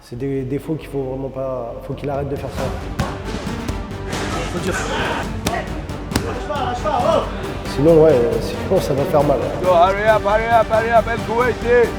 C'est des défauts qu'il faut vraiment pas... Faut qu'il arrête de faire ça. Faut dire. Sinon, ouais, sinon ça va faire mal. Go, hurry up, let's go, ici.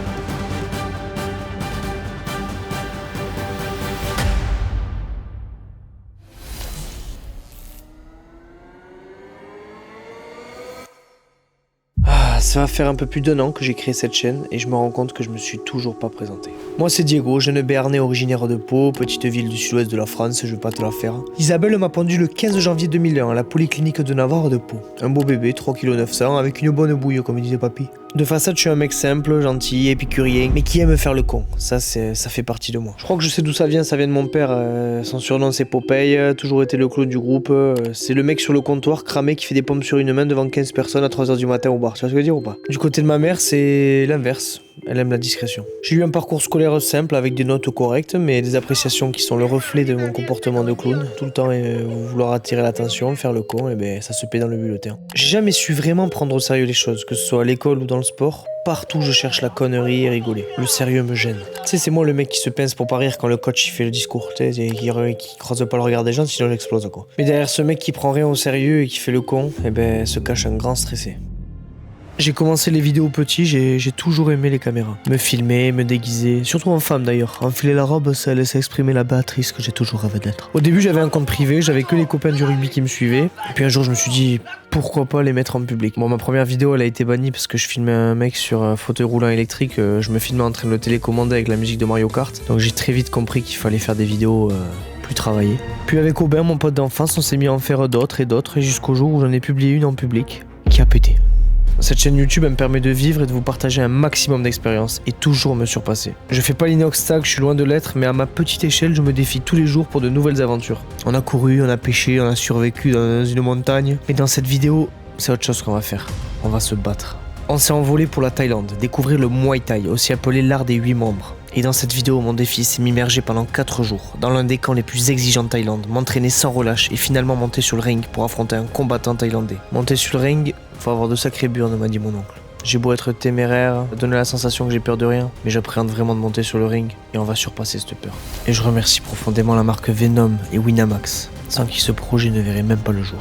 Ça va faire un peu plus d'1 an que j'ai créé cette chaîne et je me rends compte que je me suis toujours pas présenté. Moi c'est Diego, jeune béarnais originaire de Pau, petite ville du sud-ouest de la France, je vais pas te la faire. Isabelle m'a pendu le 15 janvier 2001 à la polyclinique de Navarre de Pau. Un beau bébé, 3,9 kg, avec une bonne bouille comme disait papy. De façade je suis un mec simple, gentil, épicurien, mais qui aime faire le con. Ça fait partie de moi. Je crois que je sais d'où ça vient de mon père. Son surnom c'est Popeye, toujours été le clown du groupe. C'est le mec sur le comptoir cramé qui fait des pompes sur une main devant 15 personnes à 3h du matin au bar. Tu vois ce que je veux dire ou pas? Du côté de ma mère c'est l'inverse. Elle aime la discrétion. J'ai eu un parcours scolaire simple avec des notes correctes, mais des appréciations qui sont le reflet de mon comportement de clown. Tout le temps vouloir attirer l'attention, faire le con, et ben ça se paie dans le bulletin. J'ai jamais su vraiment prendre au sérieux les choses, que ce soit à l'école ou dans le sport. Partout je cherche la connerie et rigoler. Le sérieux me gêne. Tu sais, c'est moi le mec qui se pince pour pas rire quand le coach il fait le discours, tu sais, qui croise pas le regard des gens sinon il explose quoi. Mais derrière ce mec qui prend rien au sérieux et qui fait le con, eh ben se cache un grand stressé. J'ai commencé les vidéos petit, j'ai toujours aimé les caméras. Me filmer, me déguiser, surtout en femme d'ailleurs. Enfiler la robe, ça laisse exprimer la Béatrice que j'ai toujours rêvé d'être. Au début j'avais un compte privé, j'avais que les copains du rugby qui me suivaient. Et puis un jour je me suis dit, pourquoi pas les mettre en public. Bon, ma première vidéo elle a été bannie parce que je filmais un mec sur un fauteuil roulant électrique. Je me filmais en train de le télécommander avec la musique de Mario Kart. Donc j'ai très vite compris qu'il fallait faire des vidéos plus travaillées. Puis avec Aubin, mon pote d'enfance, on s'est mis à en faire d'autres et jusqu'au jour où j'en ai publié une en public qui a pété. Cette chaîne YouTube elle me permet de vivre et de vous partager un maximum d'expériences et toujours me surpasser. Je fais pas l'inoxtag, je suis loin de l'être, mais à ma petite échelle, je me défie tous les jours pour de nouvelles aventures. On a couru, on a pêché, on a survécu dans une montagne. Et dans cette vidéo, c'est autre chose qu'on va faire. On va se battre. On s'est envolé pour la Thaïlande, découvrir le Muay Thai, aussi appelé l'art des 8 membres. Et dans cette vidéo, mon défi, c'est m'immerger pendant 4 jours dans l'un des camps les plus exigeants de Thaïlande, m'entraîner sans relâche et finalement monter sur le ring pour affronter un combattant thaïlandais. Monter sur le ring, faut avoir de sacrées burnes, m'a dit mon oncle. J'ai beau être téméraire, donner la sensation que j'ai peur de rien, mais j'appréhende vraiment de monter sur le ring et on va surpasser cette peur. Et je remercie profondément la marque Venom et Winamax, sans qui ce projet ne verrait même pas le jour.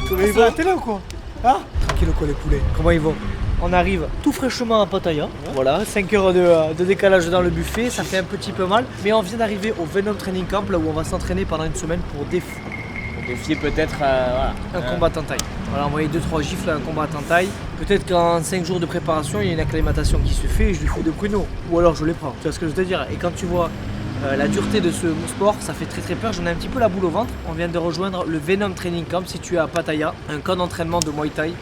Comment ils vont? T'es là ou quoi? Hein? Tranquille quoi les poulets, comment ils vont? On arrive tout fraîchement à Pattaya, voilà, 5 heures de décalage dans le buffet, ça fait un petit peu mal. Mais on vient d'arriver au Venom Training Camp, là où on va s'entraîner pendant une semaine pour défier peut-être voilà, un combattant taille. Voilà, envoyer 2-3 gifles à un combattant taille. Peut-être qu'en 5 jours de préparation, il y a une acclimatation qui se fait et je lui fous de pruneaux. Ou alors je les prends, tu vois ce que je veux te dire. Et quand tu vois la dureté de ce sport, ça fait très peur, j'en ai un petit peu la boule au ventre. On vient de rejoindre le Venom Training Camp situé à Pattaya, un camp d'entraînement de Muay Thai.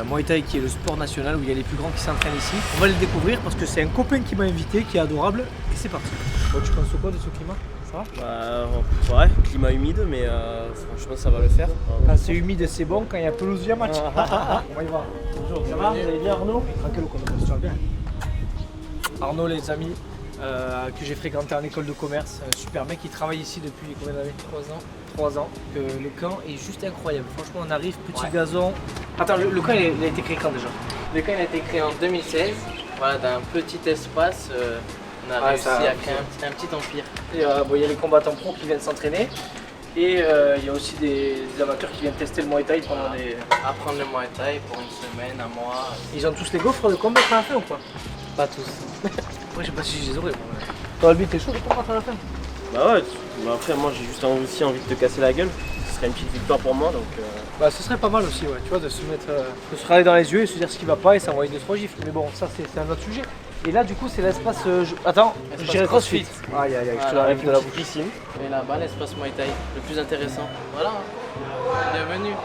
Muay Thai qui est le sport national où il y a les plus grands qui s'entraînent ici. On va le découvrir parce que c'est un copain qui m'a invité, qui est adorable. Et c'est parti. Bon, tu penses quoi de ce climat? Ça va? Ouais, climat humide, mais franchement ça va le faire. Quand c'est humide c'est bon, quand il y a pelouse il y a match. On va y voir. Bonjour, ça va? Vous allez bien Arnaud? Tranquille, ça va bien. Arnaud les amis, que j'ai fréquenté en école de commerce, un super mec, il travaille ici depuis combien d'années? 3 ans. Le camp est juste incroyable. Franchement, on arrive, petit gazon. Attends, le camp il a été créé quand déjà? Le camp il a été créé en 2016. Voilà, d'un petit espace, on a réussi à créer un petit empire. Et, bon, il y a les combattants pros qui viennent s'entraîner. Et il y a aussi des amateurs qui viennent tester le Muay Thai pendant des... Apprendre le Muay Thai pour une semaine, un mois. Ils ont tous les gaufres de combattre à la fin ou quoi? Pas tous. Après, je sais pas si je les aurais. Toi, Albi, t'es chaud de combattre à la fin? Bah ouais, après moi j'ai juste aussi envie de te casser la gueule. Ce serait une petite victoire pour moi donc... Bah ce serait pas mal aussi, ouais, tu vois, de se mettre, de se regarder dans les yeux et se dire ce qui va pas et s'envoyer 2-3 gifles. Mais bon, ça c'est un autre sujet. Et là du coup c'est l'espace... Attends, je dirais CrossFit. Aïe, je te l'arrive de la bouche. Piscine. Et là-bas l'espace Muay Thai, le plus intéressant. Voilà, bienvenue.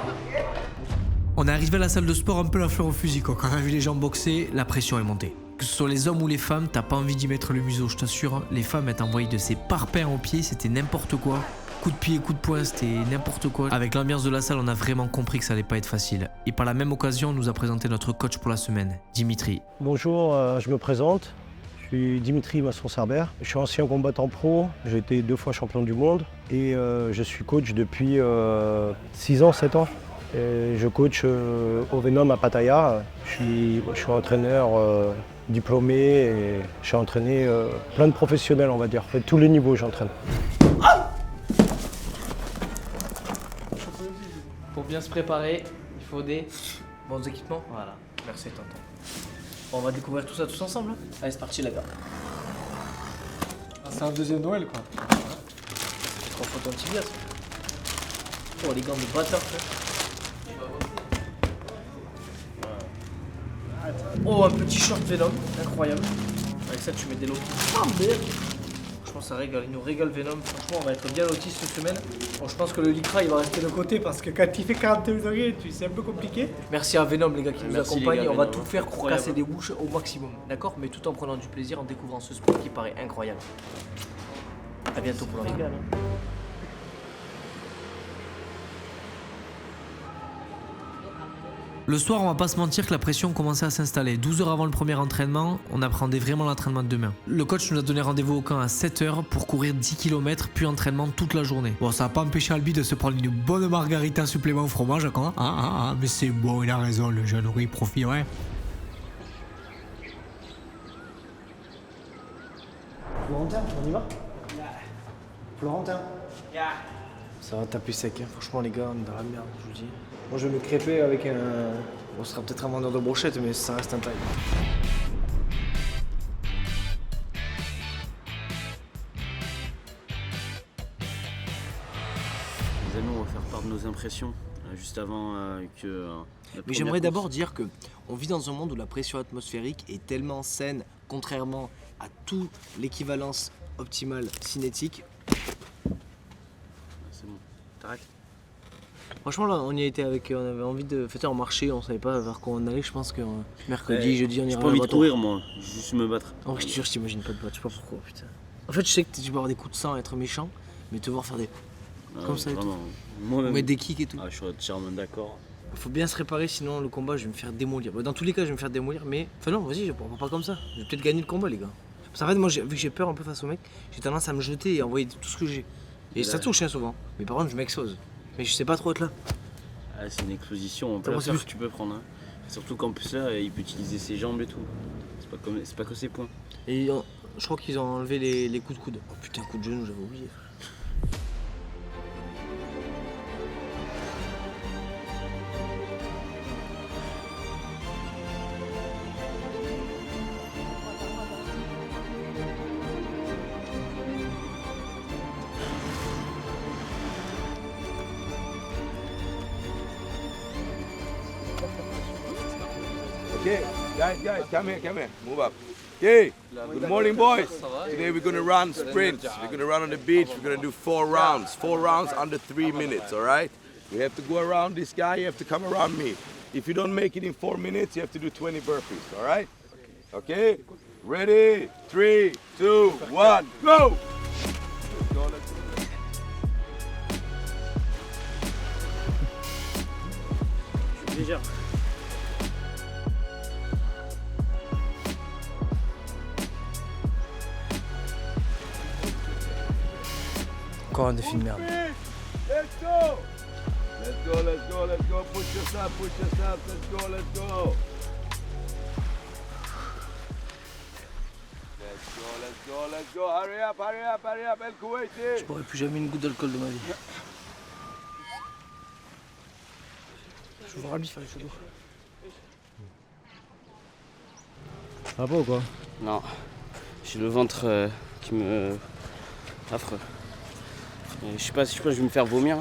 On est arrivé à la salle de sport un peu la fleur au fusil quoi. Quand on a vu les gens boxer, la pression est montée. Que ce soit les hommes ou les femmes, t'as pas envie d'y mettre le museau, je t'assure. Les femmes elles t'envoyaient de ces parpaings aux pieds, c'était n'importe quoi. Coup de pied, coup de poing, c'était n'importe quoi. Avec l'ambiance de la salle, on a vraiment compris que ça allait pas être facile. Et par la même occasion, on nous a présenté notre coach pour la semaine, Dimitri. Bonjour, je me présente. Je suis Dimitri Masson-Cerber. Je suis ancien combattant pro. J'ai été 2 fois champion du monde. Et je suis coach depuis 6 ans, 7 ans. Et je coach au Venom à Pattaya. Je suis entraîneur diplômé et j'ai entraîné plein de professionnels, on va dire. À tous les niveaux, j'entraîne. Pour bien se préparer, il faut des bons équipements. Voilà, merci tonton. Bon, on va découvrir tout ça tous ensemble. Hein. Allez, c'est parti, les gars. Ah, c'est un deuxième Noël, quoi. Tu te rends ton tibia, ça. Oh, les gants de batteur, ça. Oh, un petit short Venom, incroyable. Avec ça, tu mets des lotis. Ah, merde. Franchement, ça régale. Il nous régale Venom. Franchement, on va être bien lotis cette semaine. Bon, je pense que le Lycra, il va rester de côté parce que quand il fait 42 degrés, c'est un peu compliqué. Merci à Venom, les gars, qui nous accompagnent. On va tout faire pour casser des bouches au maximum. D'accord? Mais tout en prenant du plaisir, en découvrant ce sport qui paraît incroyable. A bientôt pour le régal. Hein. Le soir, on va pas se mentir que la pression commençait à s'installer. 12 heures avant le premier entraînement, on appréhendait vraiment l'entraînement de demain. Le coach nous a donné rendez-vous au camp à 7 heures pour courir 10 km puis entraînement toute la journée. Bon, ça a pas empêché Albi de se prendre une bonne margarita supplément au fromage, quoi. Mais c'est bon, il a raison, le jeune, oui, profite, ouais. Florentin, on y va? Florentin. Ça va taper sec, hein. Franchement les gars, on est dans la merde, je vous dis. Moi je vais me crêper avec un... On sera peut-être un vendeur de brochettes, mais ça reste un taille. Les amis, on va faire part de nos impressions, juste avant que... Mais j'aimerais d'abord dire que on vit dans un monde où la pression atmosphérique est tellement saine, contrairement à toute l'équivalence optimale cinétique. C'est bon, t'arrêtes. Franchement là, on y a été avec, on avait envie de fêter en marché, on savait pas vers quoi on allait. Je pense que mercredi, jeudi, on ira. J'ai pas envie de courir moi, juste me battre. En vrai, je te jure, je t'imagine pas de battre, je sais pas pourquoi, putain. En fait, je sais que tu peux avoir des coups de sang, être méchant, mais te voir faire des comme ça et tout. Moi-même. Mettre des kicks et tout. Ah, je suis entièrement d'accord. Faut bien se réparer, sinon le combat, je vais me faire démolir. Dans tous les cas, je vais me faire démolir, mais enfin non, vas-y, on va pas comme ça. Je vais peut-être gagner le combat, les gars. Parce qu'en fait, moi, vu que j'ai peur un peu face au mec, j'ai tendance à me jeter et à envoyer tout ce que j'ai. Et ça touche hein, souvent. Mais par contre, je m'expose. Mais je sais pas trop être là. Ah, c'est une exposition, pas la peur que tu peux prendre. Hein. Surtout qu'en plus là, il peut utiliser ses jambes et tout. C'est pas que ses poings. Et je crois qu'ils ont enlevé les coups de coude. Oh putain, coup de genou, j'avais oublié. Okay, guys, come here, move up. Okay, good morning, boys. Today we're gonna run sprints. We're gonna run on the beach. We're gonna do 4 rounds under 3 minutes. All right. We have to go around this guy. You have to come around me. If you don't make it in 4 minutes, you have to do 20 burpees. All right. Okay. Ready? 3, 2, 1, go. Déjà. Encore un défi de merde. Let's go. Let's go. Push yourself. Let's go. Let's go. Hurry up. El Kuwaiti. Je boirai plus jamais une goutte d'alcool de ma vie. Je vais voir Albi faire les photos. Ça va pas ou quoi? Non, j'ai le ventre qui me... affreux. Je sais pas si je vais me faire vomir.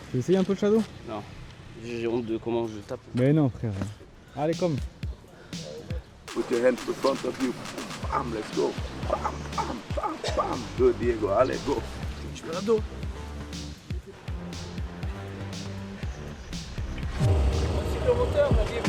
Tu essayes un peu le shadow? Non, j'ai honte de comment je tape. Mais non frère. Allez comme. Put your hands in front of you. Bam, let's go. Bam. Good, Diego. Allez, go. Je me l'abdos. Le moteur, la vie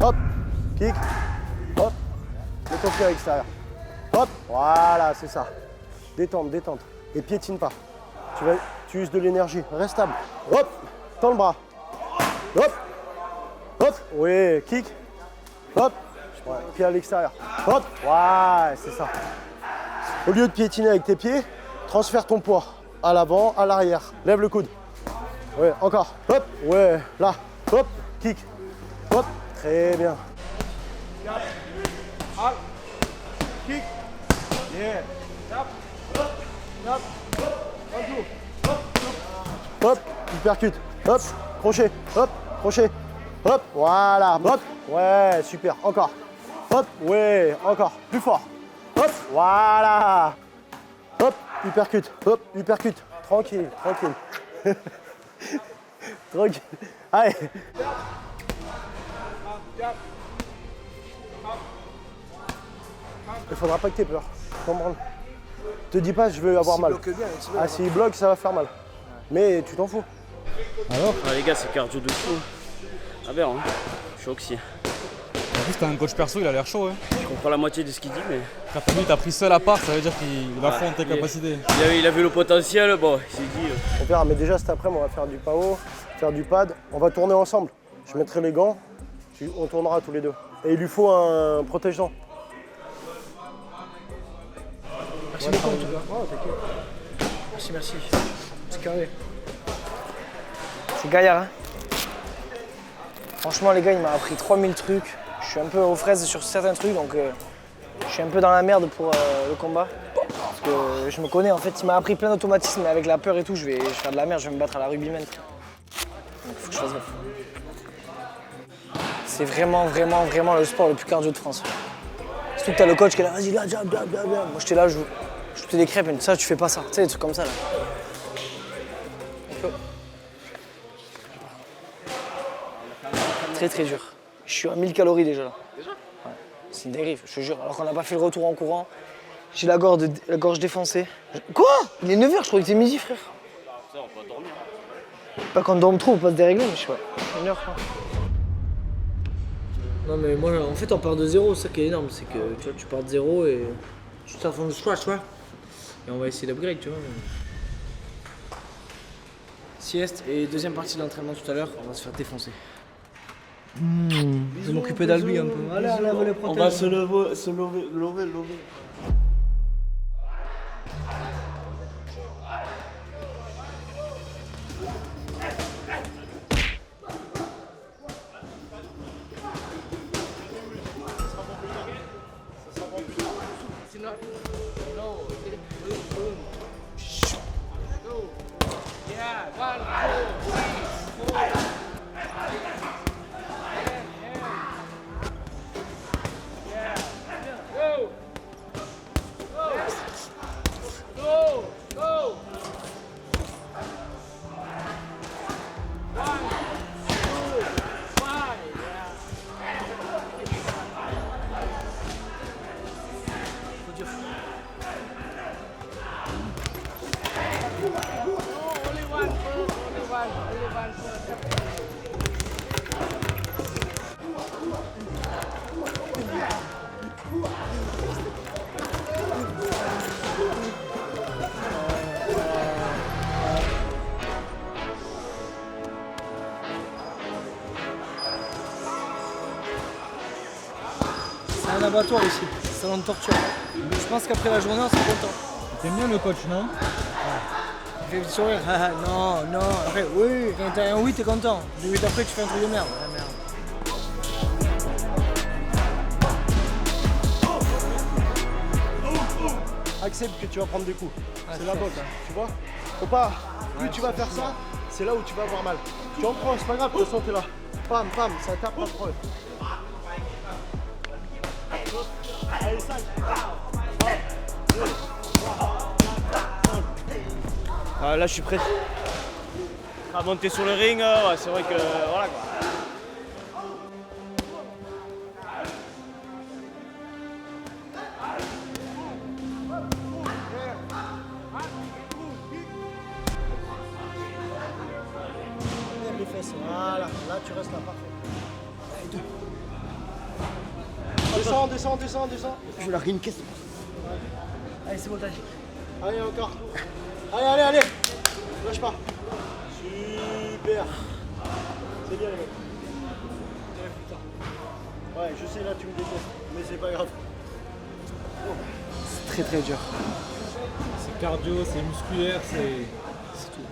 hop, kick, hop, mets ton pied à l'extérieur. Hop, voilà, c'est ça. Détente, détente. Et piétine pas. Tu uses de l'énergie, reste stable. Hop, tends le bras. Hop, hop, oui, kick, hop, ouais, pied à l'extérieur. Hop, ouais, c'est ça. Au lieu de piétiner avec tes pieds, transfère ton poids à l'avant, à l'arrière. Lève le coude. Ouais, encore. Hop, ouais, là. Hop, kick. Hop, très bien. Kick. Yeah. Hop, hypercute. Hop, crochet. Hop, crochet. Hop, voilà. Hop, ouais, super. Encore. Hop, ouais, encore. Plus fort. Hop, voilà. Hop, hypercute. Hop, hypercute. Tranquille, tranquille. Tranquille. Allez. Il faudra pas que tu aies peur. Comprendre. Te dis pas je veux avoir mal. Ah, s'il bloque, ça va faire mal. Mais tu t'en fous. Alors Les gars, c'est cardio de fou. Ah ben, hein. Je suis oxy. En plus, t'as un coach perso, il a l'air chaud. Hein. Je comprends la moitié de ce qu'il dit, mais. Quand lui, t'as pris seul à part, ça veut dire qu'il va fond tes capacités. Il a vu le potentiel, bon, il s'est dit. On verra, mais déjà cet après-midi, on va faire du PAO, faire du pad. On va tourner ensemble. Je mettrai les gants, on tournera tous les deux. Et il lui faut un protège-dents. Merci beaucoup en tout cas. Merci, merci. C'est carré. C'est gaillard, hein. Franchement, les gars, il m'a appris 3000 trucs. Je suis un peu aux fraises sur certains trucs, donc je suis un peu dans la merde pour le combat. Parce que je me connais, en fait, il m'a appris plein d'automatismes, mais avec la peur et tout, je vais faire de la merde, je vais me battre à la rugbyman. Donc il faut que je fasse gaffe. C'est vraiment, vraiment, vraiment le sport le plus cardio de France. Surtout que t'as le coach qui est là, vas-y, là, jab, jab, jab. Moi, j'étais là, je foutais des crêpes, mais ça, tu fais pas ça. Tu sais, des trucs comme ça, là. Très, très dur. Je suis à 1000 calories déjà, là. Déjà? Ouais. C'est une dérive, je te jure. Alors qu'on n'a pas fait le retour en courant. J'ai la gorge défoncée. Quoi? Il est 9h, je crois que c'est midi, frère. Ça, on peut dormir. Pas qu'on dorme trop, on peut se dérégler, mais je sais pas. 1 heure, quoi. Non mais moi en fait on part de zéro, c'est ça qui est énorme, c'est que tu vois tu pars de zéro et tu t'en fais le scratch, tu vois. Et on va essayer d'upgrade, tu vois. Sieste et deuxième partie de l'entraînement tout à l'heure, on va se faire défoncer. Je vais m'occuper d'Albi un peu. Allez, allez, les On va se lever. C'est un abattoir ici, c'est un salon de torture. Je pense qu'après la journée on sera content. T'aimes bien le coach, non? Il fait le sourire, non, non. Après, oui, quand t'as un oui, t'es content. 2 minutes après, tu fais un truc de merde. Ah, merde. Accepte que tu vas prendre des coups. C'est la botte, hein, tu vois. Faut pas. Plus tu vas faire ça, c'est là où tu vas avoir mal. Tu en prends, c'est pas grave, de toute façon t'es là. Pam, pam, ça tape pas de problème. Allez, 5. Là je suis prêt à monter sur le ring, ouais, c'est vrai que voilà quoi. Les fesses, voilà, là tu restes là, parfait. Allez, 2. Descends. Je vais larguer une caisse. Allez, c'est bon, t'as dit. Allez, encore. Allez. Lâche pas. Super. C'est bien, les mecs. Ouais, je sais, là, tu me détestes, mais c'est pas grave. C'est très dur. C'est cardio, c'est musculaire, c'est tout.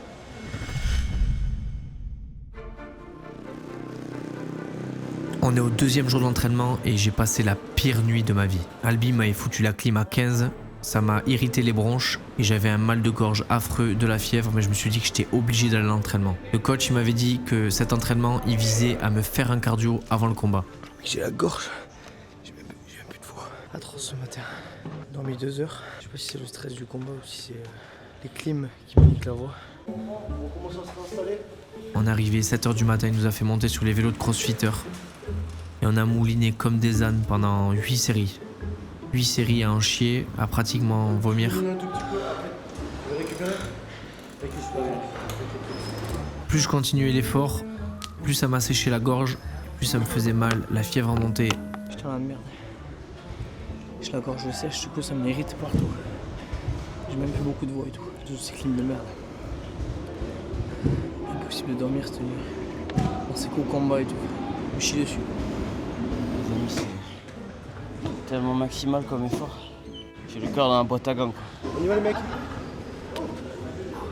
On est au 2e jour d'entraînement et j'ai passé la pire nuit de ma vie. Albi m'avait foutu la clim à 15, ça m'a irrité les bronches et j'avais un mal de gorge affreux, de la fièvre, mais je me suis dit que j'étais obligé d'aller à l'entraînement. Le coach il m'avait dit que cet entraînement il visait à me faire un cardio avant le combat. J'ai la gorge, j'ai même plus de voix. Atroce ce matin. J'ai dormi 2 heures. Je sais pas si c'est le stress du combat ou si c'est les clims qui me niquent la voix. On commence à s'installer. On est arrivé 7h du matin, il nous a fait monter sur les vélos de crossfitter. Et on a mouliné comme des ânes pendant 8 séries. 8 séries à en chier, à pratiquement vomir. Plus je continuais l'effort, plus ça m'a séché la gorge, plus ça me faisait mal, la fièvre en montait. Putain la merde. J'ai la gorge sèche, du coup ça m'irrite partout. J'ai même plus beaucoup de voix et tout. Toutes ces clims de merde. Impossible de dormir cette nuit. On sait qu'au combat et tout. Je me chie dessus. Les amis, c'est tellement maximal comme effort. J'ai le cœur dans la boîte à gants. On y va, les mecs.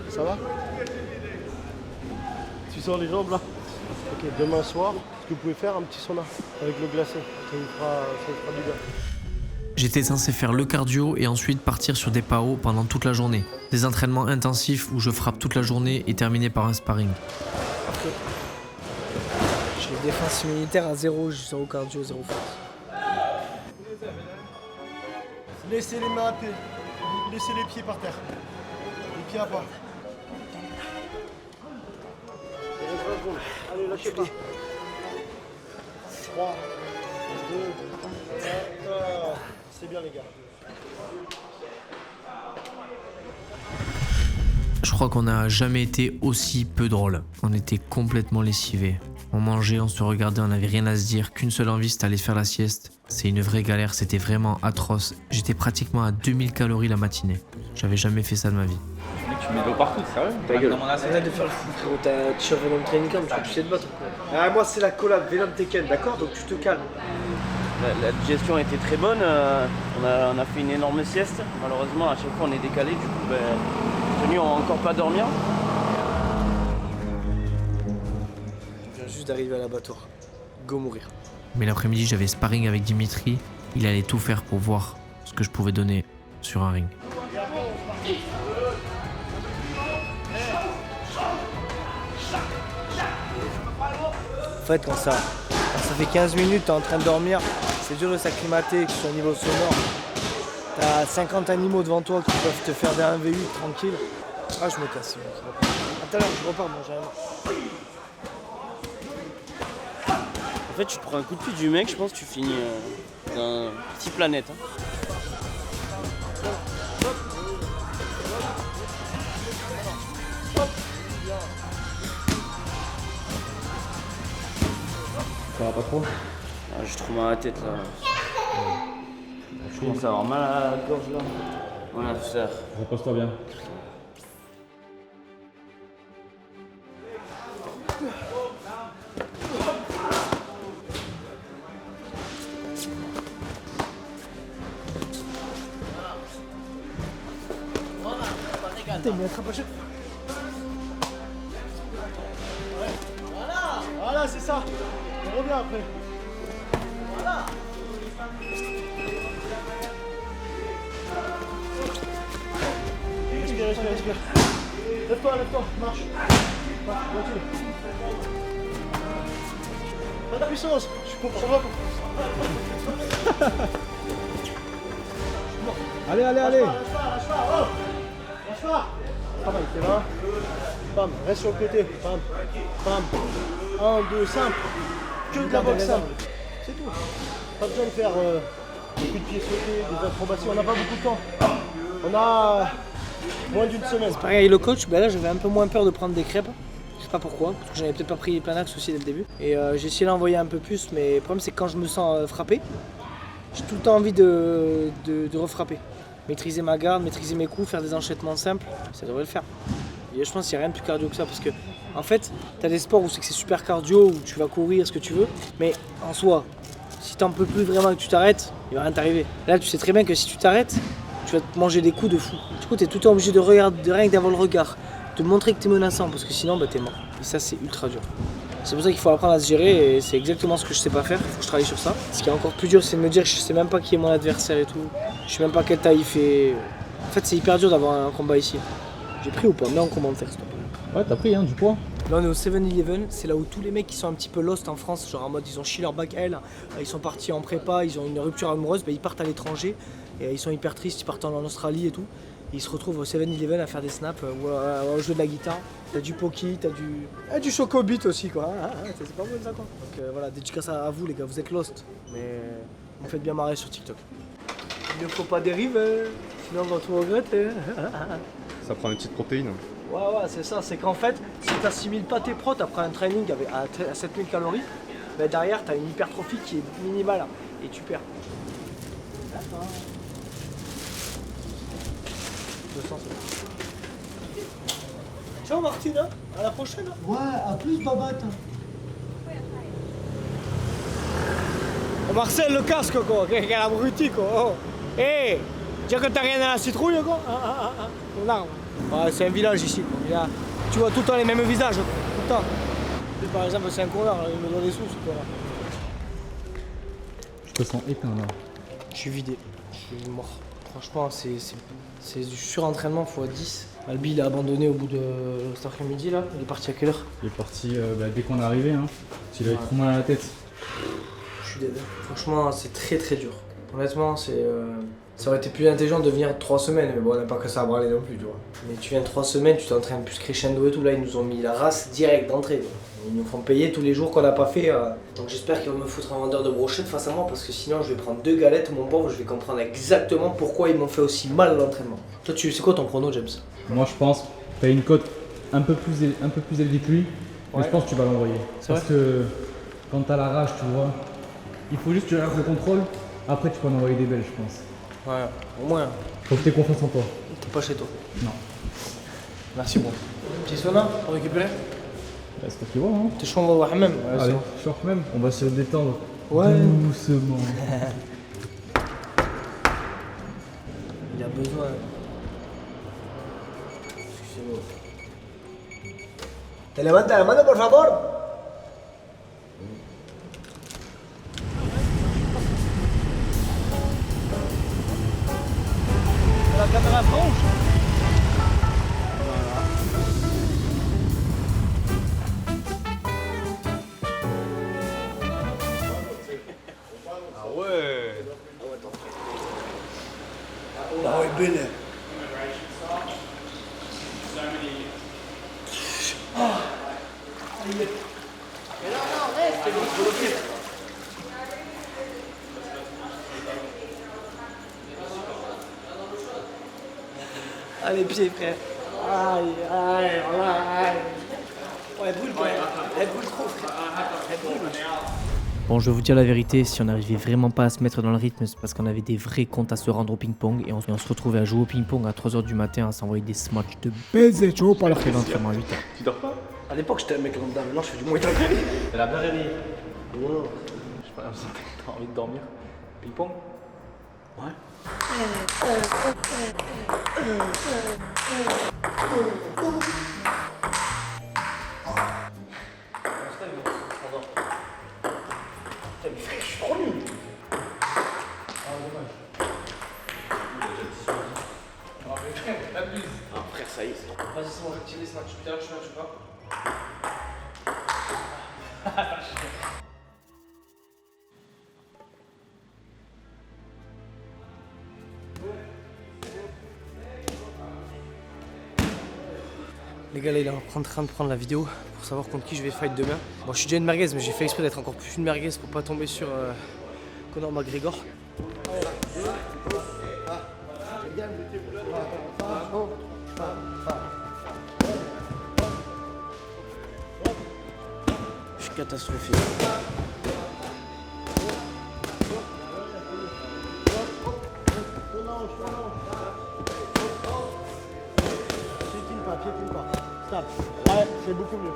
Ça va? Tu sens les jambes là? Ok, demain soir, est-ce que vous pouvez faire un petit sauna avec l'eau glacée? Ça vous fera du bien. J'étais censé faire le cardio et ensuite partir sur des PAO pendant toute la journée. Des entraînements intensifs où je frappe toute la journée et terminé par un sparring. Après, j'ai défense militaire à 0, je suis au cardio, 0 force. Laissez les mains à pied. Laissez les pieds par terre. Les pieds à bas. Allez, lâchez pas. 3, 2, 1. C'est bien, les gars. Je crois qu'on n'a jamais été aussi peu drôle. On était complètement lessivés. On mangeait, on se regardait, on n'avait rien à se dire, qu'une seule envie c'était d'aller faire la sieste. C'est une vraie galère, c'était vraiment atroce. J'étais pratiquement à 2000 calories la matinée. J'avais jamais fait ça de ma vie. Tu mets de l'eau partout, sérieux? Ta gueule. Arrête de faire le fou, frérot, t'as un t-shirt Venom Training Camp, tu sais te battre. Ah, moi c'est la collab Venom Tekken, d'accord? Donc tu te calmes. La digestion était très bonne, on a fait une énorme sieste. Malheureusement, à chaque fois on est décalé, du coup, cette nuit on va encore pas dormir. Je viens juste d'arriver à l'abattoir. Go mourir. Mais l'après-midi, j'avais sparring avec Dimitri. Il allait tout faire pour voir ce que je pouvais donner sur un ring. En fait, quand ça fait 15 minutes, t'es en train de dormir, c'est dur de s'acclimater, que ce soit au niveau sonore. T'as 50 animaux devant toi qui peuvent te faire des 1v8 tranquille. Ah, je me casse. À tout à l'heure, je repars, moi, j'ai rien. En fait, tu te prends un coup de pied du mec, je pense que tu finis dans une petite planète. Ça va pas trop? J'ai trop mal à la tête là. Je commence à avoir mal à la gorge là. Voilà, tout ça. Repose-toi bien. T'es bien attrapé. Voilà, c'est ça. On revient après. Voilà. Respire. Lève-toi, marche. Continue. Pas de puissance. Je comprends pas. Allez. Lâche pas. Travaille, t'es là. Bam, reste sur le côté. Bam. 1, 2, simple. Que de la boxe simple. C'est tout. Pas besoin de faire des coups de pied sautés, des acrobaties. On n'a pas beaucoup de temps. On a moins d'une semaine. C'est pareil, le coach, là j'avais un peu moins peur de prendre des crêpes. Je sais pas pourquoi, parce que j'avais peut-être pas pris plein d'axes aussi dès le début. Et j'ai essayé d'envoyer un peu plus, mais le problème c'est que quand je me sens frappé, j'ai tout le temps envie de refrapper. Maîtriser ma garde, maîtriser mes coups, faire des enchaînements simples, ça devrait le faire. Et je pense qu'il n'y a rien de plus cardio que ça parce que, en fait, tu as des sports où c'est super cardio, où tu vas courir, ce que tu veux, mais en soi, si t'en peux plus vraiment que tu t'arrêtes, il va rien t'arriver. Là, tu sais très bien que si tu t'arrêtes, tu vas te manger des coups de fou. Du coup, tu es tout le temps obligé de regarder, de rien que d'avoir le regard, de montrer que tu es menaçant parce que sinon, bah, tu es mort. Et ça, c'est ultra dur. C'est pour ça qu'il faut apprendre à se gérer et c'est exactement ce que je sais pas faire, il faut que je travaille sur ça. Ce qui est encore plus dur, c'est de me dire je sais même pas qui est mon adversaire et tout. Je sais même pas quelle taille il fait. En fait, c'est hyper dur d'avoir un combat ici. J'ai pris ou pas? Mets en commentaire s'il te plaît. Ouais, t'as pris du poids. Là, on est au 7-Eleven, c'est là où tous les mecs qui sont un petit peu lost en France, genre en mode ils ont chié leur bac L, ils sont partis en prépa, ils ont une rupture amoureuse, bah, ils partent à l'étranger et ils sont hyper tristes, ils partent en Australie et tout. Et ils se retrouvent au 7-Eleven à faire des snaps ou à jouer de la guitare. T'as du poki, t'as du chocobit aussi quoi. C'est pas mal ça quoi. Donc voilà, dédicace à vous les gars, vous êtes lost. Mais vous me faites bien marrer sur TikTok. Il ne faut pas dériver, sinon on va tout regretter. Ça prend une petite protéine. Ouais, c'est ça, c'est qu'en fait, si t'assimiles pas tes protes après un training à 7000 calories, bah derrière t'as une hypertrophie qui est minimale et tu perds. D'accord. 200, ciao Martine, hein, à la prochaine. Hein. Ouais, à plus Babette. Oh, Marcel, le casque quoi, quel abruti quoi. Oh. Hé, dis que t'as rien à la citrouille quoi. Ton arme. Ouais, c'est un village ici. Quoi. Tu vois tout le temps les mêmes visages, quoi. Tout le temps. Lui, par exemple, c'est un coureur, il me donne des sous, ce coureur. Je te sens éteint là. Je suis vidé, je suis mort. Franchement, c'est du surentraînement x10. Albi, il a abandonné au bout de cet après-midi là. Il est parti à quelle heure? Il est parti dès qu'on est arrivé, hein. Il avait trop mal à la tête. Je suis dead. Franchement, c'est très très dur. Honnêtement, ça aurait été plus intelligent de venir 3 semaines, mais bon, on n'a pas que ça à branler non plus, tu vois. Mais tu viens 3 semaines, tu t'entraînes plus crescendo et tout, là ils nous ont mis la race direct d'entrée. Ils nous font payer tous les jours qu'on n'a pas fait. Donc j'espère qu'ils vont me foutre un vendeur de brochettes face à moi, parce que sinon je vais prendre 2 galettes, mon pauvre, je vais comprendre exactement pourquoi ils m'ont fait aussi mal à l'entraînement. Toi, c'est quoi ton chrono, James? Moi je pense que tu as une cote un peu plus élevée que lui, mais je pense que tu vas l'envoyer. Parce que quand tu as la rage, tu vois, il faut juste que tu regardes le contrôle, après tu peux en envoyer des belles, je pense. Ouais, au moins. Faut que tu aies confiance en toi. T'es pas chez toi. Non. Merci beaucoup. Petit sauna pour récupérer? Bah, c'est toi qui vois, hein. T'es chaud, on va voir même. Ouais, allez, short même, on va se détendre. Ouais. Doucement. Il a besoin. Excusez-moi. Te levanta la mano, por favor. La caméra franche. Ah ouais. Ah ouais, belle. Ah, les pieds, frère. Aïe, aïe, aïe. Oh, elle brûle, quoi. Elle brûle trop, frère. Elle brûle. Bon, je vais vous dire la vérité, si on n'arrivait vraiment pas à se mettre dans le rythme, c'est parce qu'on avait des vrais comptes à se rendre au ping-pong et on se retrouvait à jouer au ping-pong à 3h du matin à s'envoyer des smatchs de baiser, tu vois, pas leur fait l'entraînement à 8h. Tu dors pas? À l'époque, j'étais un mec lambda, maintenant je fais du Muay Thai. Elle a bien réveillé. Non. Je sais pas, t'as envie de dormir. Ping-pong? Ouais. Frère, ça y est. Vas-y, c'est bon, je tire les snatchs. Tout à l'heure, je fais un tu vois. Les gars, là, il est en train de prendre la vidéo pour savoir contre qui je vais fight demain. Bon, je suis déjà une merguez, mais j'ai fait exprès d'être encore plus une merguez pour pas tomber sur Conor McGregor. Je suis catastrophique. c'est beaucoup mieux.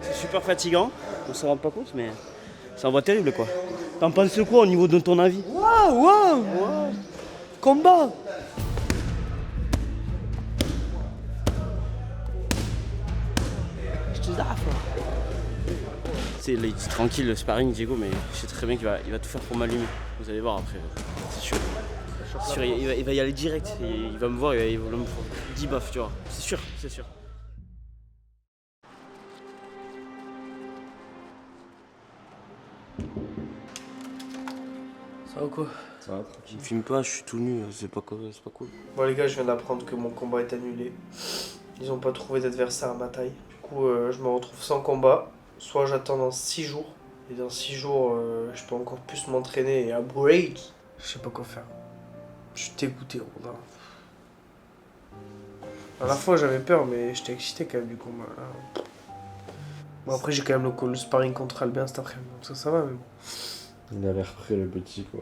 C'est super fatigant, on s'en rend pas compte, mais ça envoie terrible quoi. T'en penses quoi au niveau de ton avis? Waouh. Combat. Je te zaffe. Il dit tranquille le sparring Diego, mais je sais très bien qu'il va tout faire pour m'allumer. Vous allez voir après, c'est sûr. C'est sûr, il va y aller direct, il va me voir, il va me faire 10 baffes, tu vois. C'est sûr, c'est sûr. Ça va ou quoi? Ça va, Je me filme pas, je suis tout nu, c'est pas cool. Bon les gars, je viens d'apprendre que mon combat est annulé. Ils ont pas trouvé d'adversaire à ma taille. Du coup, je me retrouve sans combat. Soit j'attends dans 6 jours. Et dans 6 jours, je peux encore plus m'entraîner et upgrade. Je sais pas quoi faire. Je suis dégoûté, Romain. À la fois j'avais peur, mais j'étais excité quand même du combat. Là. Bon après j'ai quand même le sparring contre Albin cet après-midi, donc ça va mais bon. Il a l'air prêt le petit quoi.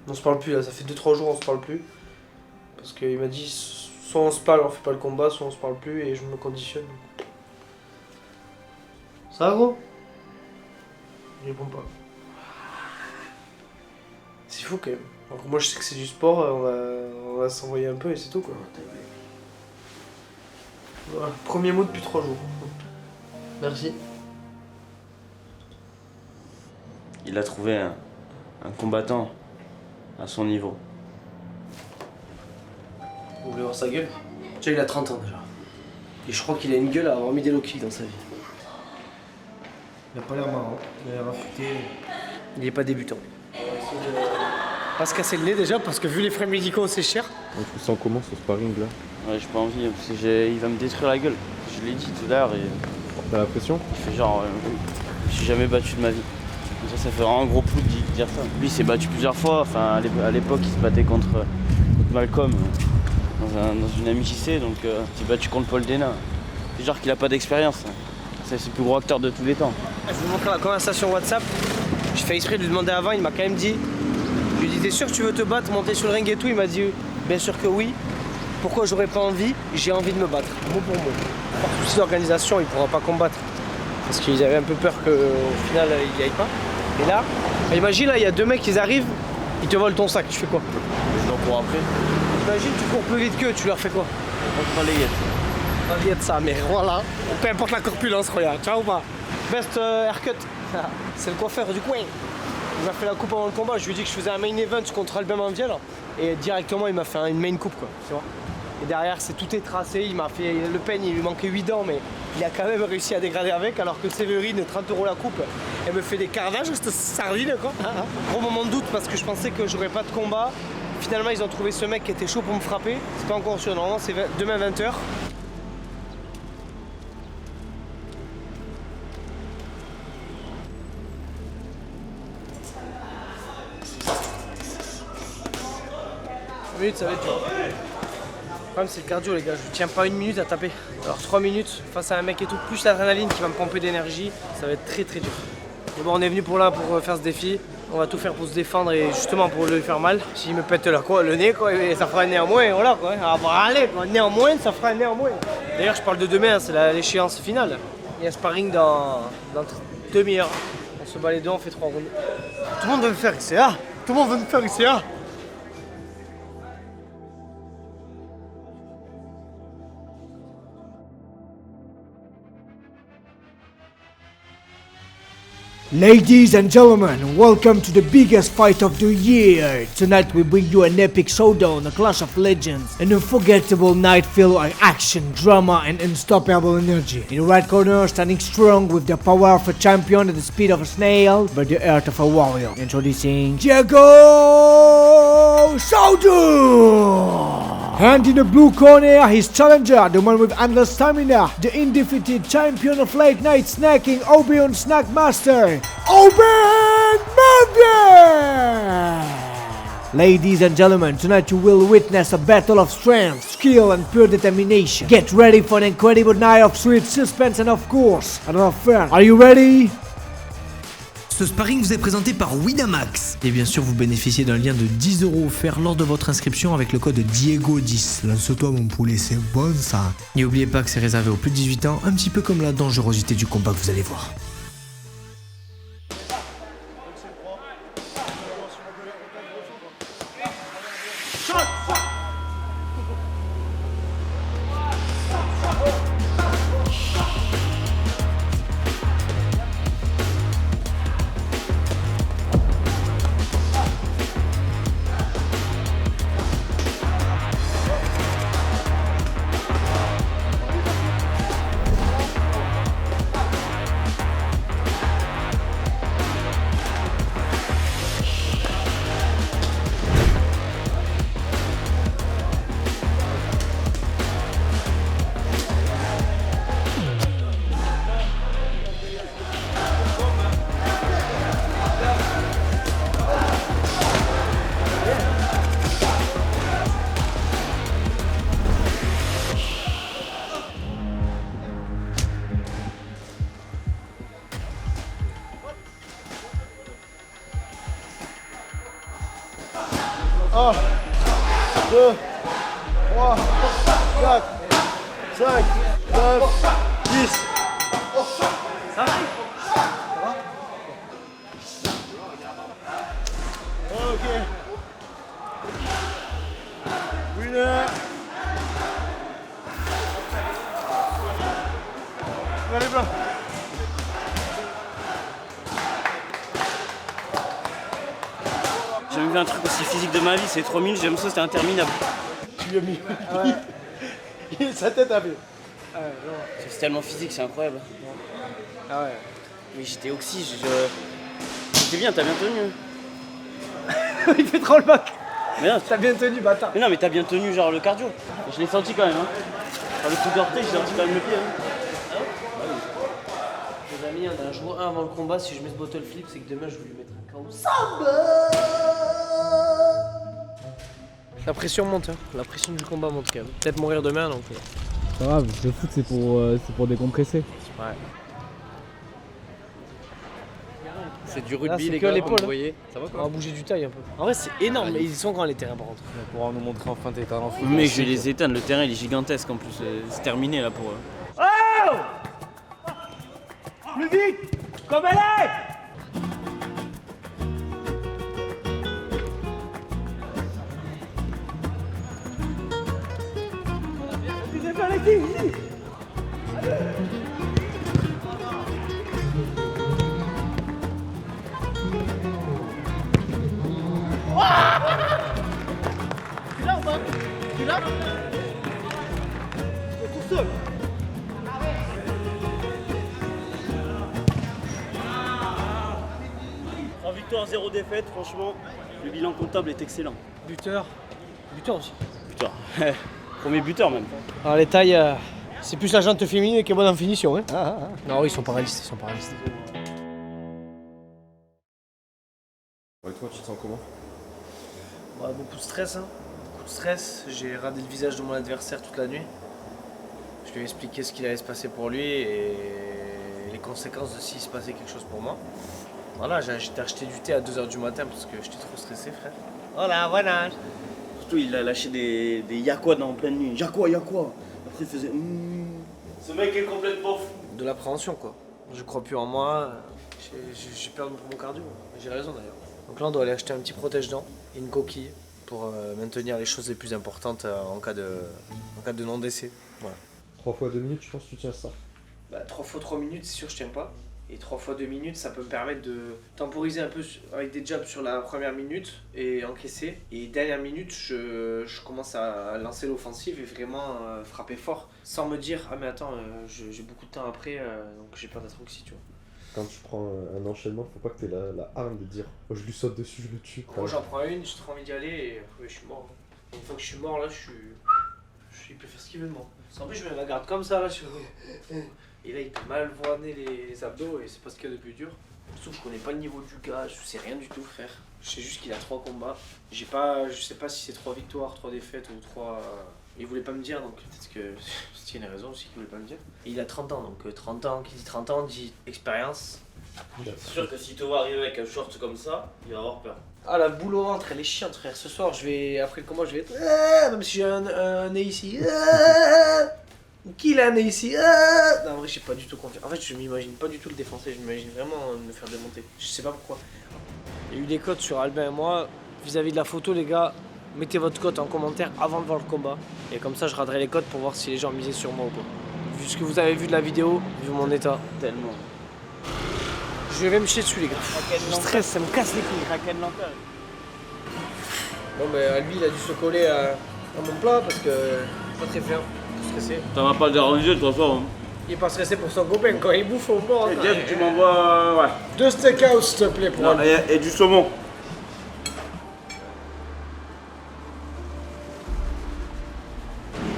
On se parle plus là, ça fait 2-3 jours on se parle plus. Parce qu'il m'a dit soit on se parle, on fait pas le combat, soit on se parle plus et je me conditionne. Ça va gros? Il répond pas. C'est fou quand même. Alors que moi je sais que c'est du sport, on va s'envoyer un peu et c'est tout quoi. Voilà, premier mot depuis 3 jours. Merci. Il a trouvé un combattant à son niveau. Vous voulez voir sa gueule? Tu vois, il a 30 ans déjà. Et je crois qu'il a une gueule à avoir mis des low kicks dans sa vie. Il a pas l'air marrant, il a l'air affûté. Il est pas débutant. Pas se casser le nez déjà, parce que vu les frais médicaux c'est cher. Tu sens comment ce sparring là? Ouais, j'ai pas envie, parce qu'il va me détruire la gueule. Je l'ai dit tout à l'heure et... T'as la pression? Il fait genre... je suis jamais battu de ma vie. Ça fait vraiment un gros coup de dire ça. Lui il s'est battu plusieurs fois, enfin à l'époque il se battait contre Malcolm dans une amitié, donc il s'est battu contre Paul Dena. C'est genre qu'il a pas d'expérience. C'est le plus gros acteur de tous les temps. Je vais vous montrer la conversation WhatsApp. J'ai fait exprès de lui demander avant, il m'a quand même dit. Je lui ai dit t'es sûr que tu veux te battre, monter sur le ring et tout? Il m'a dit bien sûr que oui. Pourquoi j'aurais pas envie? J'ai envie de me battre, mot pour mot. Par souci d'organisation, il pourra pas combattre. Parce qu'ils avaient un peu peur qu'au final il n'y aille pas. Et là, imagine là, il y a 2 mecs qui arrivent, ils te volent ton sac, tu fais quoi? Je dois courir après. Imagine tu cours plus vite qu'eux, tu leur fais quoi? On va les de sa mère, voilà. Peu importe la corpulence, regarde, tu vois ou pas? Best haircut. C'est le coiffeur du coin. Il m'a fait la coupe avant le combat, je lui ai dit que je faisais un main event contre Albin Manviel. Et directement il m'a fait une main coupe quoi, tu vois. Et derrière tout est tracé, il m'a fait le peigne, il lui manquait 8 dents mais il a quand même réussi à dégrader avec, alors que Séverine, 30 € la coupe, elle me fait des carnages, cette sardine quoi. Gros moment de doute parce que je pensais que j'aurais pas de combat. Finalement ils ont trouvé ce mec qui était chaud pour me frapper. C'est pas encore sûr, normalement c'est demain 20h. Ça va être dur. Le problème c'est le cardio les gars, je tiens pas 1 minute à taper. Alors 3 minutes face à un mec et tout, plus l'adrénaline qui va me pomper d'énergie, ça va être très dur. Mais bon on est venu pour faire ce défi, on va tout faire pour se défendre et justement pour lui faire mal. S'il me pète le nez quoi, ça fera un nez en moins, voilà quoi. Ah bah allez, un nez en moins, ça fera un nez en moins. D'ailleurs je parle de demain, c'est l'échéance finale. Il y a sparring dans demi-heure. On se bat les deux, on fait 3 rounds. Tout le monde veut me faire XCA, tout le monde veut me faire XCA. Ladies and gentlemen, welcome to the biggest fight of the year. Tonight we bring you an epic showdown, a clash of legends, an unforgettable night filled with action, drama and unstoppable energy. In the right corner, standing strong with the power of a champion and the speed of a snail, but the heart of a warrior. Introducing Diego Soudu! And in the blue corner, his challenger, the man with endless stamina, the undefeated champion of late night snacking, Obion Snackmaster, Oben Manviel! Ladies and gentlemen, tonight you will witness a battle of strength, skill and pure determination. Get ready for an incredible night of sweet suspense and of course, a lot of fun. Are you ready? Ce sparring vous est présenté par Winamax. Et bien sûr, vous bénéficiez d'un lien de 10 € offert lors de votre inscription avec le code Diego10. Lance-toi mon poulet, c'est bon ça. N'oubliez pas que c'est réservé aux plus de 18 ans, un petit peu comme la dangerosité du combat que vous allez voir. Un, 2, 3, 4, 5, 9, 10. Ça va? Ok. Winner. Allez, blanc. J'ai jamais vu un truc aussi physique de ma vie, c'est 3 minutes, j'ai l'impression que c'était interminable. Tu lui as mis. Sa tête a fait. C'est tellement physique, c'est incroyable. Ah ouais. Mais j'étais oxy, C'était bien, t'as bien tenu. Il fait trop le bac. Mais non, T'as bien tenu, bâtard. mais non, mais t'as bien tenu genre le cardio. Je l'ai senti quand même. Hein. Enfin, le coup d'orteil, j'ai senti quand même le pied. Hein. Les amis, on a un jour 1 avant le combat. Si je mets ce bottle flip, c'est que demain je vais lui mettre un KO. La pression monte, hein. La pression du combat monte quand même. Peut-être mourir demain donc. Ça va, le foot c'est pour décompresser. Ouais. C'est du Là, rugby, c'est les que gars, l'épaule, comme vous hein. voyez. Ça va On quoi? va bouger du taille un peu. En vrai, c'est énorme, mais ils sont grands les terrains par contre. On pourra nous montrer enfin tes talents. Mec, je vais les éteindre, le terrain il est gigantesque en plus. C'est terminé là pour eux. Plus vite! Comme elle est! En victoire, 0 défaite, franchement, le bilan comptable est excellent. Buteur. Buteur aussi. Buteur. Premier buteur même. Alors les tailles, c'est plus la jante féminine qui est bonne en finition. Hein. Non, ils sont pas réalistes, ils sont pas réalistes. Et toi, tu te sens comment? Bah, beaucoup de stress, hein. Beaucoup de stress. J'ai radé le visage de mon adversaire toute la nuit. Je lui ai expliqué ce qu'il allait se passer pour lui et les conséquences de s'il se passait quelque chose pour moi. Voilà, j'ai acheté du thé à 2h du matin parce que j'étais trop stressé, frère. Voilà, voilà. Surtout, il a lâché des yakwa dans pleine nuit. Yakwa, yakwa. Après, il faisait. Ce mec est complètement fou. De l'appréhension, quoi. Je crois plus en moi. J'ai peur de mon cardio. J'ai raison d'ailleurs. Donc là, on doit aller acheter un petit protège-dents et une coquille pour maintenir les choses les plus importantes en cas de non-décès. Voilà. 3 fois 2 minutes, je pense que tu tiens ça. Bah, 3 fois 3 minutes, c'est sûr, je tiens pas. Et 3 fois 2 minutes, ça peut me permettre de temporiser un peu avec des jabs sur la première minute et encaisser. Et dernière minute, je commence à lancer l'offensive et vraiment frapper fort. Sans me dire, ah mais attends, j'ai beaucoup de temps après, donc j'ai peur d'être oxy, tu vois. Quand tu prends un enchaînement, faut pas que tu aies la hargne de dire oh, je lui saute dessus, je le tue. Moi j'en prends une, j'ai trop envie d'y aller et après, je suis mort. Une fois que je suis mort là, il peut faire ce qu'il veut de moi. En plus je mets la garde comme ça là, et là il peut mal voiler les abdos et c'est pas ce qu'il y a de plus dur. Surtout que je connais pas le niveau du gars, je sais rien du tout frère. Je sais juste qu'il a 3 combats. Je sais pas si c'est 3 victoires, 3 défaites ou Il voulait pas me dire, donc peut-être que c'était une raison aussi qu'il voulait pas me dire. Et il a 30 ans, donc 30 ans, qui dit 30 ans dit expérience. C'est sûr que si tu vas arriver avec un short comme ça, il va avoir peur. Ah, la boule au ventre, elle est chiante, frère. Ce soir, après le combat, je vais être. Même si j'ai un nez ici. Qui a un nez ici? Non, en vrai, j'ai pas du tout confiance. En fait, je m'imagine pas du tout le défoncer. Je m'imagine vraiment me faire démonter. Je sais pas pourquoi. Il y a eu des cotes sur Albin et moi. Vis-à-vis de la photo, les gars, mettez votre cote en commentaire avant de voir le combat. Et comme ça, je raderai les cotes pour voir si les gens misaient sur moi ou pas. Vu ce que vous avez vu de la vidéo, vu mon état. Tellement. Je vais me chier dessus, les gars. Je stresse, ça me casse les couilles. Bon, bah, lui, il a dû se coller à mon plat parce que pas très bien. Stressé. Ça va pas le déranger de toute façon. Il est pas stressé pour son copain quand il bouffe au bord. Et Jeff, tu m'envoies. Ouais. 2 steakhouse, s'il te plaît, pour lui. Et du saumon.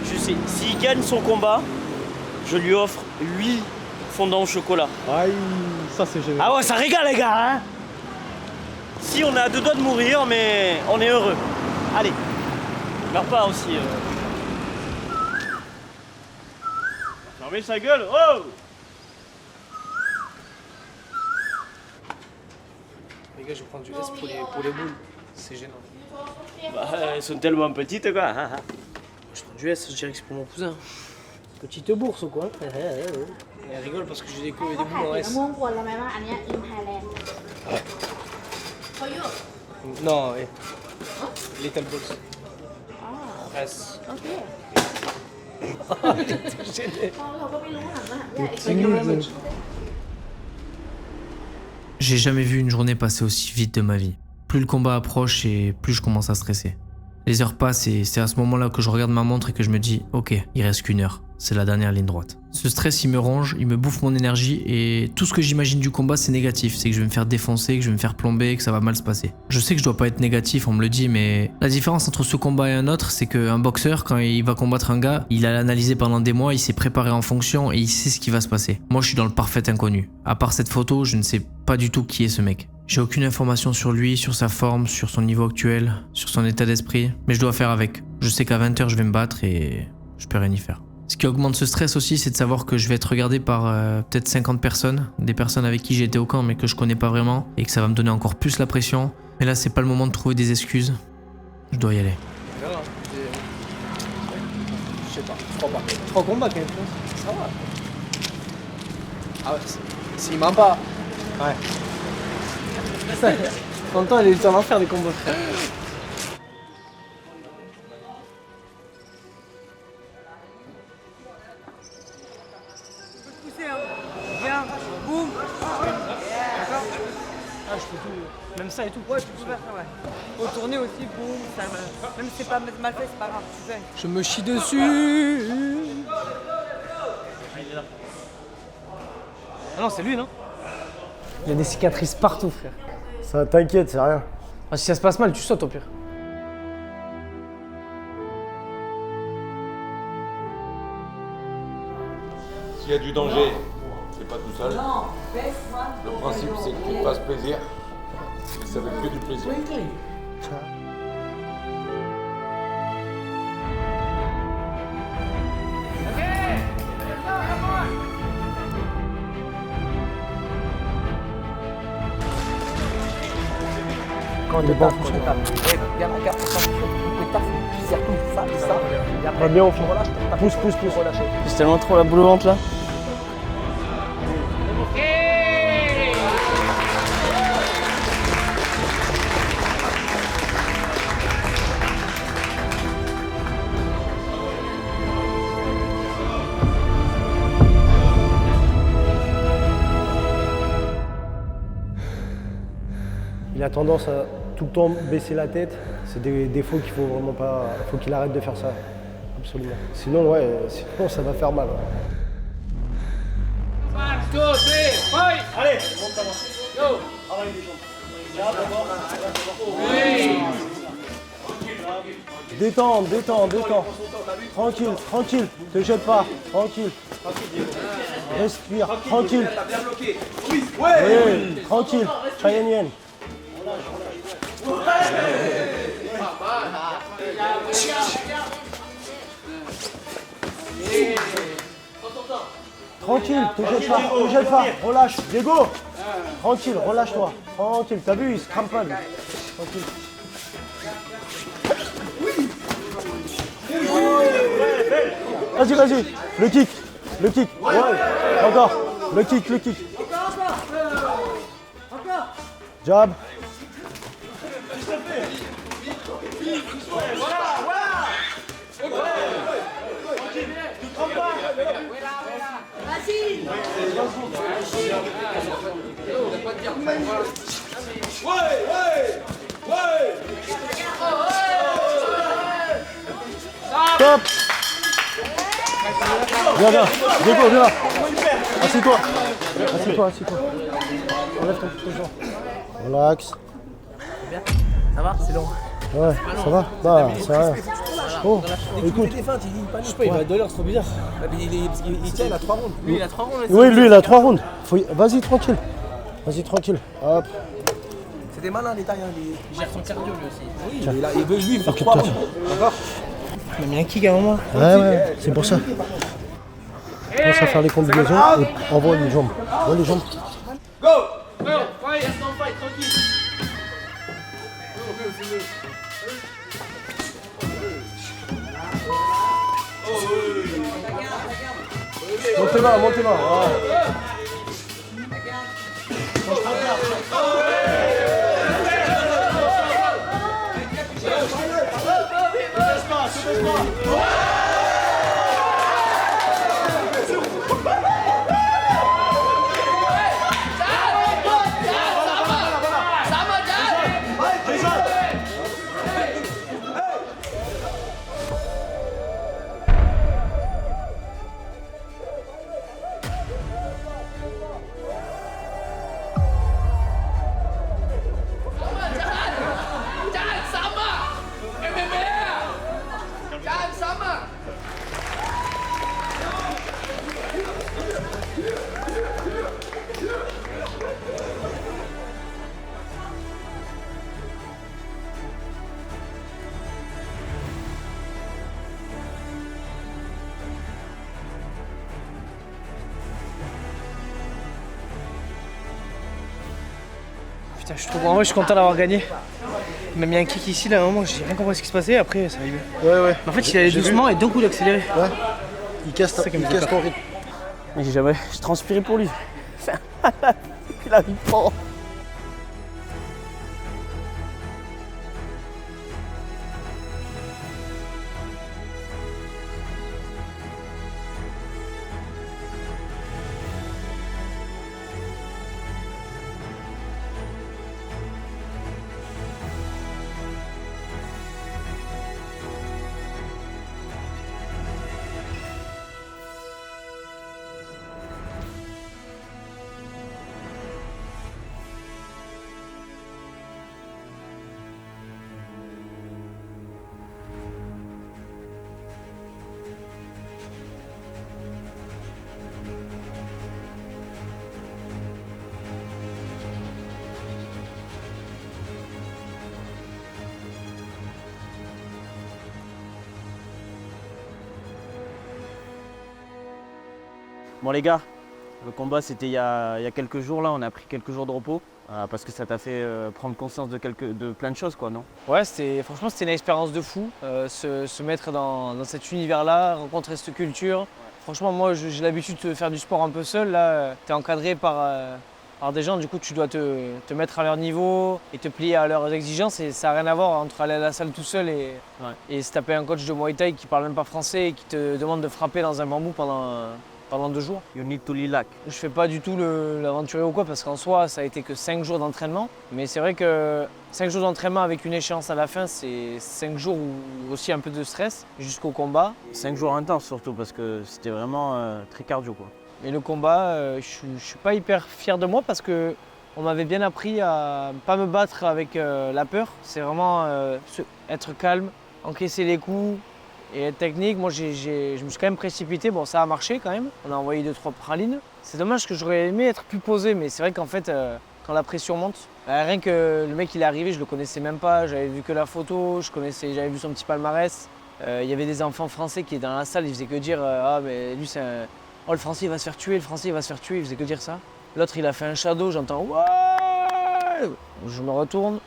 Je sais, s'il gagne son combat, je lui offre 8 fondants au chocolat. Aïe, ça c'est génial. Ah ouais, ça régale les gars, hein. Si on est à 2 doigts de mourir, mais on est heureux. Allez, meurs pas aussi. Fermez sa gueule, oh! Les gars, je vais prendre du S pour les boules. C'est gênant. Bah, elles sont tellement petites quoi. Je prends du S, je dirais que c'est pour mon cousin. Petite bourse ou quoi? Et elle rigole parce que j'ai des boules en S. Non, Little Balls. S. J'ai jamais vu une journée passer aussi vite de ma vie. Plus le combat approche et plus je commence à stresser. Les heures passent et c'est à ce moment-là que je regarde ma montre et que je me dis « Ok, il reste qu'1 heure. C'est la dernière ligne droite. » Ce stress, il me ronge, il me bouffe mon énergie et tout ce que j'imagine du combat, c'est négatif. C'est que je vais me faire défoncer, que je vais me faire plomber, que ça va mal se passer. Je sais que je dois pas être négatif, on me le dit, mais la différence entre ce combat et un autre, c'est qu'un boxeur, quand il va combattre un gars, il a analysé pendant des mois, il s'est préparé en fonction et il sait ce qui va se passer. Moi, je suis dans le parfait inconnu. À part cette photo, je ne sais pas du tout qui est ce mec. J'ai aucune information sur lui, sur sa forme, sur son niveau actuel, sur son état d'esprit, mais je dois faire avec. Je sais qu'à 20 h je vais me battre et je peux rien y faire. Ce qui augmente ce stress aussi, c'est de savoir que je vais être regardé par peut-être 50 personnes, des personnes avec qui j'ai été au camp mais que je connais pas vraiment, et que ça va me donner encore plus la pression. Mais là, c'est pas le moment de trouver des excuses. Je dois y aller. Je sais pas, 3 combats quand même, ça va. Ah ouais, s'il ment pas. Ouais. En même temps, il est en enfer des combats, frère. Viens, boum. Ah, je peux tout, même ça et tout. Ouais, tu peux faire ça, ouais. Retourner aussi, boum, ça va. Même si c'est pas mal fait, c'est pas grave, tu fais. Je me chie dessus. Ah non, c'est lui, non? Il y a des cicatrices partout, frère. Ça t'inquiète, c'est rien. Ah, si ça se passe mal, tu sautes au pire. S'il y a du danger, c'est pas tout seul. Le principe, c'est que tu te fasses plaisir. Et ça fait que du plaisir. Quand on est bon, faut regarde, attention, tu serres tout ça et ça. Et après, bien au fond. Pousse, relâcher. C'est tellement trop la boule au ventre là. Il a tendance à tout le temps baisser la tête. C'est des défauts qu'il faut vraiment pas. Il faut qu'il arrête de faire ça. Absolument. Sinon, sinon ça va faire mal. Ouais. 1, 2, 3, fight! Allez, monte ta main. Go! Travaille les jambes. Détends. Tranquille. Te jette pas. Tranquille. Respire. Tranquille. Oui, tranquille. Chayenne. Tranquille, te jette pas, relâche. Diego, tranquille, relâche-toi. Tranquille, t'as vu, il se crame pas lui. Tranquille. Vas-y, le kick, ouais, encore, le kick. Jab. Stop. Viens, Diego, viens. Assieds-toi. Enlève ton genre. Relax. Ça va? C'est long. Ouais, ça va? Bah, c'est rien. Oh, écoute. Je sais pas, il va à 2 heures, c'est trop bizarre. Il tient, il a 3 rounds. Lui, il a 3 rounds. Oui, lui, il a 3 rounds. Vas-y, tranquille. Hop. C'est des malins, les tailles. Il gère son cardio, lui aussi. Oui, il veut lui faire 3 rounds. D'accord? Il a mis un kick à un moment. Ouais, c'est pour ça. Commence à faire les combinaisons et envoie les jambes. Go! Fight, tranquille. Montez-va. Ouais. Putain, en vrai, je suis content d'avoir gagné. Il m'a mis un kick ici, là, à un moment, j'ai rien compris ce qui se passait, après ça arrivait. Ouais. En fait, il allait doucement et d'un coup, il a accéléré. Ouais. Il casse ton rythme. Mais je transpirais pour lui. Il arrive pas. Bon les gars, le combat c'était il y a quelques jours là, on a pris quelques jours de repos parce que ça t'a fait prendre conscience de plein de choses quoi, non? Ouais, franchement c'était une expérience de fou, se mettre dans cet univers-là, rencontrer cette culture. Ouais. Franchement moi j'ai l'habitude de faire du sport un peu seul, là t'es encadré par des gens, du coup tu dois te mettre à leur niveau et te plier à leurs exigences et ça n'a rien à voir entre aller à la salle tout seul et se taper un coach de Muay Thai qui parle même pas français et qui te demande de frapper dans un bambou pendant 2 jours. You need to relax. Je fais pas du tout l'aventurier ou quoi parce qu'en soi ça a été que 5 jours d'entraînement. Mais c'est vrai que 5 jours d'entraînement avec une échéance à la fin, c'est 5 jours où aussi un peu de stress jusqu'au combat. 5 jours intenses surtout parce que c'était vraiment très cardio quoi. Et le combat, je suis pas hyper fier de moi parce que on m'avait bien appris à pas me battre avec la peur. C'est vraiment être calme, encaisser les coups. Et être technique, moi je me suis quand même précipité, bon ça a marché quand même, on a envoyé 2-3 pralines. C'est dommage que j'aurais aimé être plus posé, mais c'est vrai qu'en fait, quand la pression monte, rien que le mec il est arrivé, je le connaissais même pas, j'avais vu que la photo, j'avais vu son petit palmarès. Il y avait des enfants français qui étaient dans la salle, ils faisaient que dire ah mais lui c'est un... Oh le français il va se faire tuer, le français il va se faire tuer, ils faisaient que dire ça. L'autre il a fait un shadow, j'entends ouais. Je me retourne.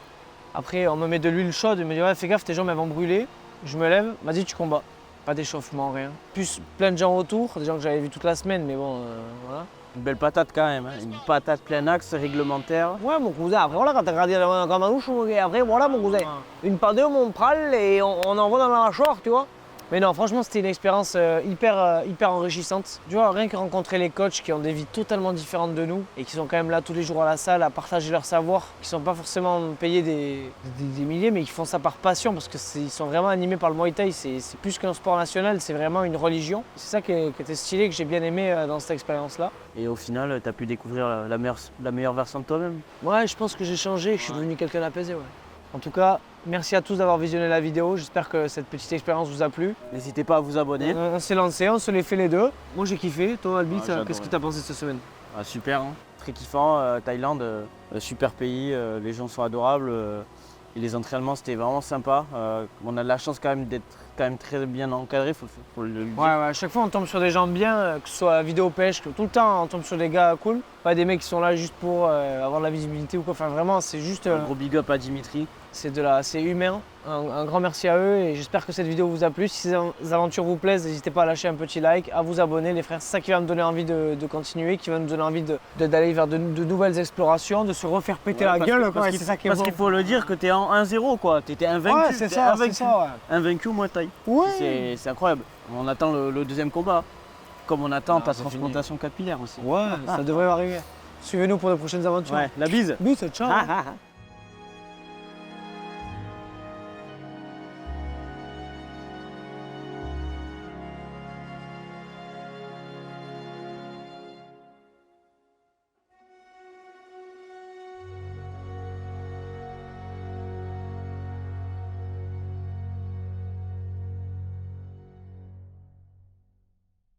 Après on me met de l'huile chaude, il me dit ouais fais gaffe tes jambes elles vont brûler. Je me lève, vas-y tu combats. Pas d'échauffement, rien. Plus plein de gens autour, des gens que j'avais vus toute la semaine, mais bon voilà. Une belle patate quand même, hein. Une patate plein axe, réglementaire. Ouais mon cousin, après voilà quand t'as gradé la gamanouche, après voilà mon cousin. Une pas deux, on prale et on envoie dans la mâchoire, tu vois. Mais non, franchement, c'était une expérience hyper enrichissante. Tu vois, rien que rencontrer les coachs qui ont des vies totalement différentes de nous et qui sont quand même là tous les jours à la salle à partager leur savoir, qui sont pas forcément payés des milliers, mais qui font ça par passion parce qu'ils sont vraiment animés par le Muay Thai. C'est plus qu'un sport national, c'est vraiment une religion. C'est ça qui était stylé, que j'ai bien aimé dans cette expérience-là. Et au final, tu as pu découvrir la meilleure version de toi-même. Ouais, je pense que j'ai changé, que je suis devenu quelqu'un d'apaisé, ouais. En tout cas, merci à tous d'avoir visionné la vidéo. J'espère que cette petite expérience vous a plu. N'hésitez pas à vous abonner. On s'est lancé, on se les fait les deux. Moi j'ai kiffé. Toi Albi, qu'est-ce que tu as pensé de cette semaine? Super, hein. Très kiffant. Thaïlande, super pays. Les gens sont adorables. Et les entraînements c'était vraiment sympa. On a de la chance quand même d'être très bien encadré, faut le dire. Ouais, à chaque fois on tombe sur des gens bien, que ce soit à vidéo pêche, que tout le temps on tombe sur des gars cool. Pas des mecs qui sont là juste pour avoir de la visibilité ou quoi. Enfin vraiment c'est juste. Un gros big up à Dimitri. C'est humain. Un grand merci à eux et j'espère que cette vidéo vous a plu. Si ces aventures vous plaisent, n'hésitez pas à lâcher un petit like, à vous abonner les frères. C'est ça qui va me donner envie de continuer, qui va nous donner envie d'aller vers de nouvelles explorations, de se refaire péter la gueule. Parce qu'il faut le dire que t'es en 1-0 quoi. T'étais invaincu. Ouais, c'est ça, invaincu au Muay Thai. Ouais. C'est incroyable. On attend le deuxième combat. Comme on attend ta transplantation capillaire aussi. Ouais, ça devrait arriver. Suivez-nous pour de prochaines aventures. Ouais, la bise. Bise, ciao.